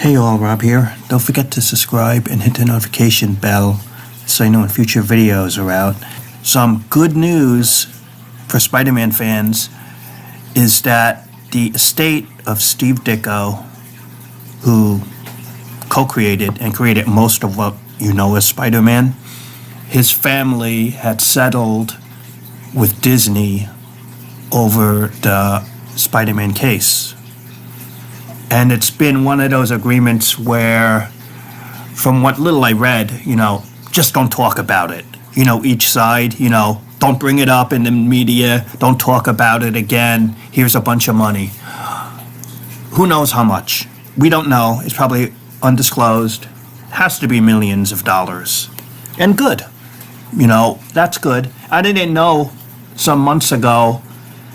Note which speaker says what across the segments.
Speaker 1: Hey all, Rob here. Don't forget to subscribe and hit the notification bell so you know when future videos are out. Some good news for Spider-Man fans is that the estate of Steve Ditko, who co-created and created most of what you know as Spider-Man, his family had settled with Disney over the Spider-Man case. And it's been one of those agreements where, from what little I read, just don't talk about it. Each side, don't bring it up in the media, don't talk about it again, here's a bunch of money. Who knows how much? We don't know. It's probably undisclosed. Has to be millions of dollars. And good. That's good. I didn't know some months ago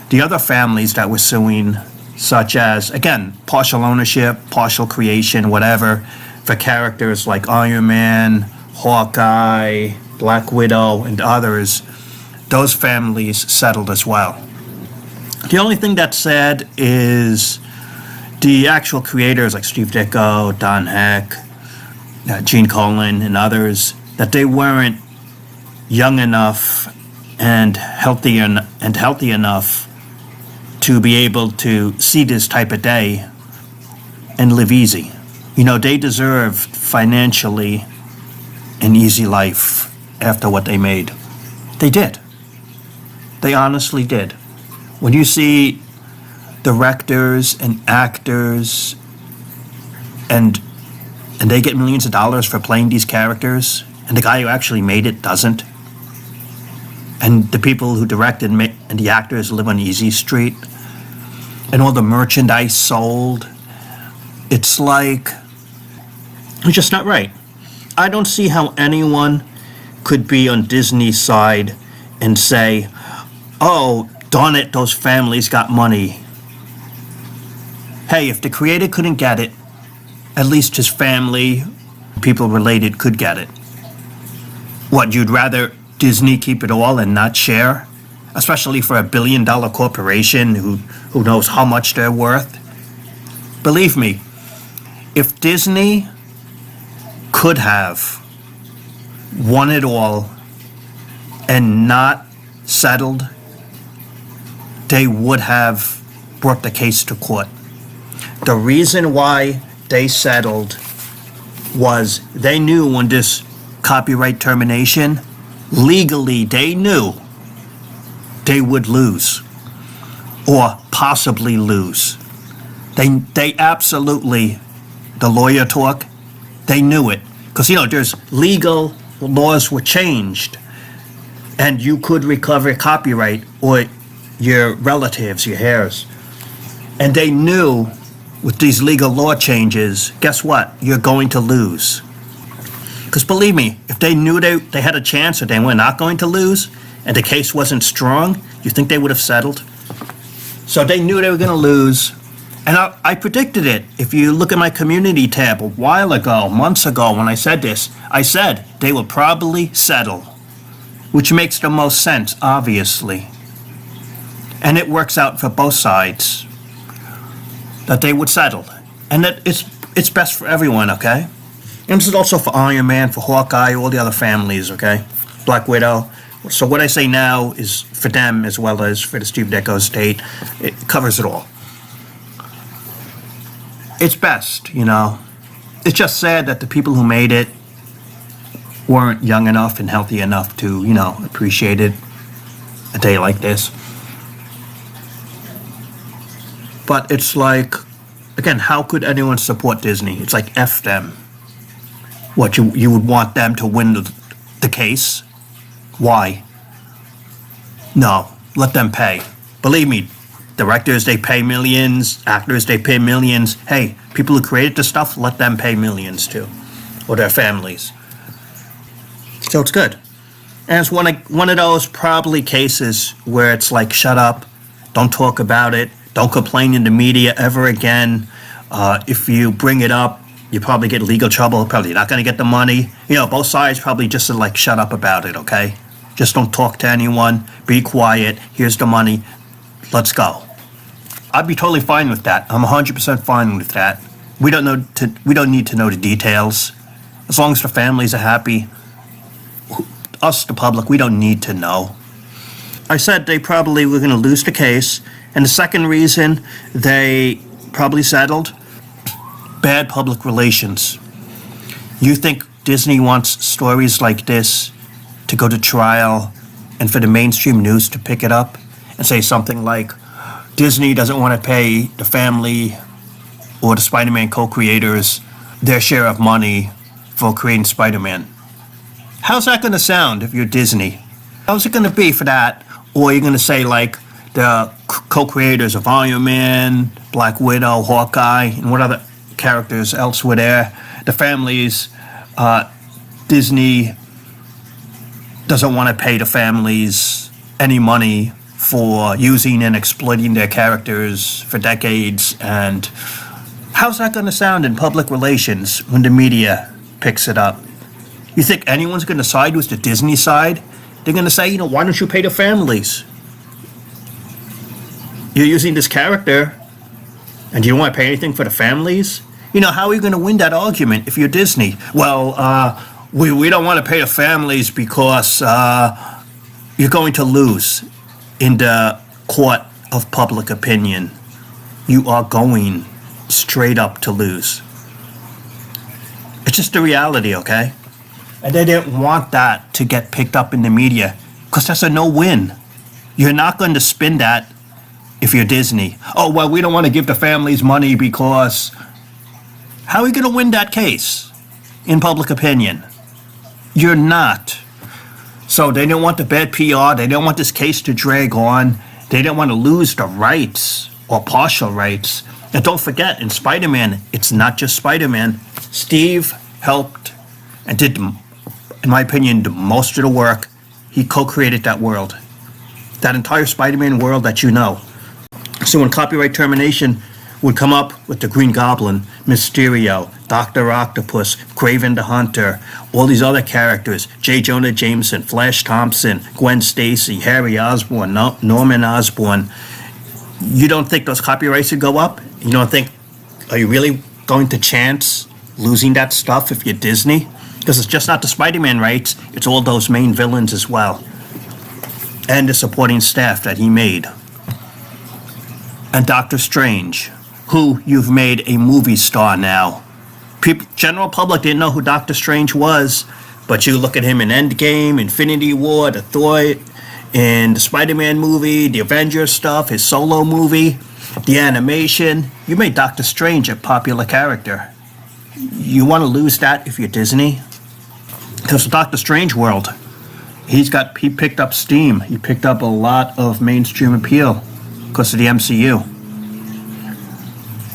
Speaker 1: the other families that were suing, such as, again, partial ownership, partial creation, whatever, for characters like Iron Man, Hawkeye, Black Widow, and others. Those families settled as well. The only thing that's sad is the actual creators like Steve Ditko, Don Heck, Gene Colan, and others, that they weren't young enough and healthy enough to be able to see this type of day and live easy. They deserved financially an easy life after what they made. They did. They honestly did. When you see directors and actors and they get millions of dollars for playing these characters, and the guy who actually made it doesn't, and the people who directed and the actors live on Easy Street, and all the merchandise sold, it's just not right. I don't see how anyone could be on Disney's side and say, oh, darn it, those families got money. Hey, if the creator couldn't get it, at least his family, people related, could get it. What, you'd rather Disney keep it all and not share? Especially for $1 billion corporation who knows how much they're worth? Believe me, if Disney could have won it all and not settled, they would have brought the case to court. The reason why they settled was they knew when this copyright termination, legally they knew they would lose or possibly lose. They absolutely, the lawyer talk, they knew it. Because, there's legal laws were changed and you could recover copyright or your relatives, your heirs. And they knew with these legal law changes, guess what? You're going to lose. Because believe me, if they knew they had a chance or they were not going to lose and the case wasn't strong, you think they would have settled? So they knew they were going to lose. And I predicted it. If you look at my community tab a while ago, months ago, when I said this, I said they will probably settle, which makes the most sense, obviously. And it works out for both sides that they would settle. And that it's best for everyone, okay? And this is also for Iron Man, for Hawkeye, all the other families, okay? Black Widow. So what I say now is for them as well as for the Steve Ditko estate. It covers it all. It's best, It's just sad that the people who made it weren't young enough and healthy enough to, appreciate it a day like this. But it's like, again, how could anyone support Disney? It's like, F them. What, you would want them to win the case? Why? No, let them pay. Believe me, directors, they pay millions. Actors, they pay millions. Hey, people who created the stuff, let them pay millions too. Or their families. So it's good. And it's one of those probably cases where it's like, shut up, don't talk about it, don't complain in the media ever again. If you bring it up, you probably get legal trouble, probably not going to get the money. Both sides probably just like, shut up about it, okay? Just don't talk to anyone, be quiet, here's the money, let's go. I'd be totally fine with that. I'm 100% fine with that. We don't need to know the details. As long as the families are happy, us, the public, we don't need to know. I said they probably were going to lose the case, and the second reason they probably settled, bad public relations. You think Disney wants stories like this to go to trial and for the mainstream news to pick it up and say something like, Disney doesn't want to pay the family or the Spider-Man co-creators their share of money for creating Spider-Man? How's that going to sound if you're Disney? How's it going to be for that? Or you're going to say, like, the co-creators of Iron Man, Black Widow, Hawkeye, and what other characters else were there? The families, Disney doesn't want to pay the families any money for using and exploiting their characters for decades. And how's that going to sound in public relations when the media picks it up? You think anyone's going to side with the Disney side? They're going to say, why don't you pay the families? You're using this character, and you don't want to pay anything for the families? How are you going to win that argument if you're Disney? Well, we don't want to pay the families because you're going to lose in the court of public opinion. You are going straight up to lose. It's just the reality, okay? And they didn't want that to get picked up in the media because that's a no-win. You're not going to spin that if you're Disney. Oh, well, we don't want to give the families money because... How are you going to win that case in public opinion? You're not. So they didn't want the bad PR. They didn't want this case to drag on. They didn't want to lose the rights or partial rights. And don't forget, in Spider-Man, it's not just Spider-Man. Steve helped and did, in my opinion, most of the work. He co-created that world. That entire Spider-Man world that you know. So when copyright termination would come up with the Green Goblin, Mysterio, Dr. Octopus, Kraven the Hunter, all these other characters, J. Jonah Jameson, Flash Thompson, Gwen Stacy, Harry Osborn, Norman Osborn, you don't think those copyrights would go up? You don't think, are you really going to chance losing that stuff if you're Disney? Because it's just not the Spider-Man rights, it's all those main villains as well. And the supporting staff that he made. And Doctor Strange, who you've made a movie star now. General public didn't know who Doctor Strange was, but you look at him in Endgame, Infinity War, the Thor, in the Spider-Man movie, the Avengers stuff, his solo movie, the animation. You made Doctor Strange a popular character. You want to lose that if you're Disney? Because the Doctor Strange world, he picked up steam. He picked up a lot of mainstream appeal because of the MCU.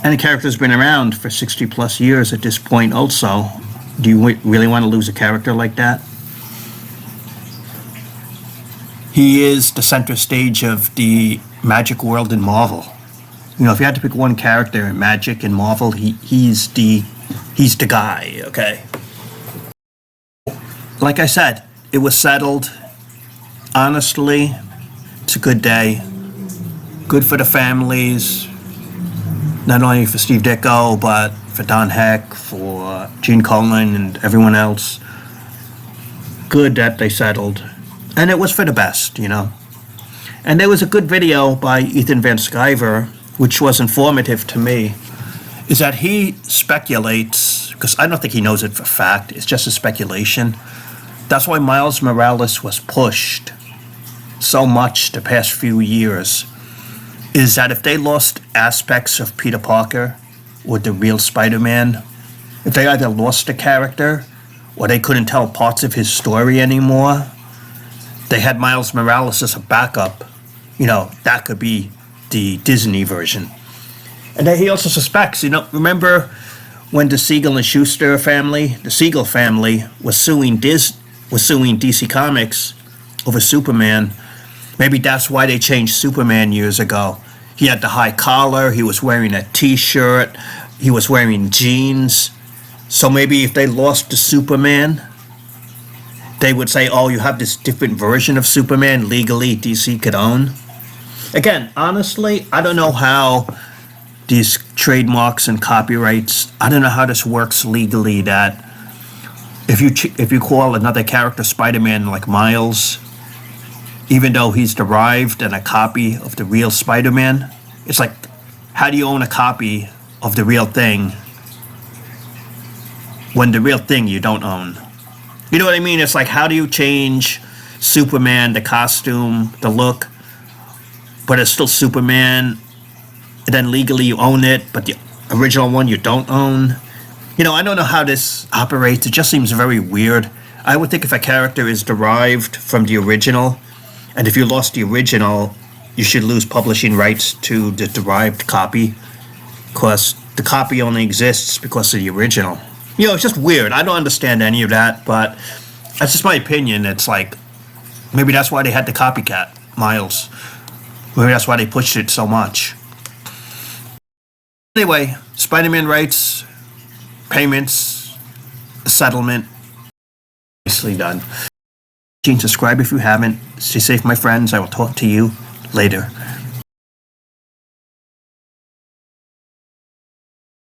Speaker 1: And the character's been around for 60 plus years at this point also. Do you really want to lose a character like that? He is the center stage of the magic world in Marvel. If you had to pick one character in Magic and Marvel, he's the guy, okay? Like I said, it was settled. Honestly, it's a good day. Good for the families. Not only for Steve Ditko, but for Don Heck, for Gene Colan, and everyone else. Good that they settled. And it was for the best, And there was a good video by Ethan Van Sciver, which was informative to me, is that he speculates, because I don't think he knows it for fact, it's just a speculation. That's why Miles Morales was pushed so much the past few years, is that if they lost aspects of Peter Parker or the real Spider-Man, if they either lost the character or they couldn't tell parts of his story anymore, they had Miles Morales as a backup. That could be the Disney version. And then he also suspects, remember when the Siegel and Schuster family, the Siegel family, was suing DC Comics over Superman? Maybe that's why they changed Superman years ago. He had the high collar, he was wearing a t-shirt, he was wearing jeans. So maybe if they lost to Superman, they would say, oh, you have this different version of Superman legally DC could own. Again, honestly, I don't know how these trademarks and copyrights. I don't know how this works legally, that if you call another character Spider-Man, like Miles, even though he's derived and a copy of the real Spider-Man, it's like, how do you own a copy of the real thing when the real thing you don't own? You know what I mean? It's like, how do you change Superman, the costume, the look, but it's still Superman, and then legally you own it, but the original one you don't own? You know, I don't know how this operates. It just seems very weird. I would think if a character is derived from the original, and if you lost the original, you should lose publishing rights to the derived copy, because the copy only exists because of the original. You know, it's just weird. I don't understand any of that, but that's just my opinion. It's like, maybe that's why they had the copycat, Miles. Maybe that's why they pushed it so much. Anyway, Spider-Man rights, payments, settlement, nicely done. Subscribe if you haven't. Stay safe, my friends. I will talk to you later.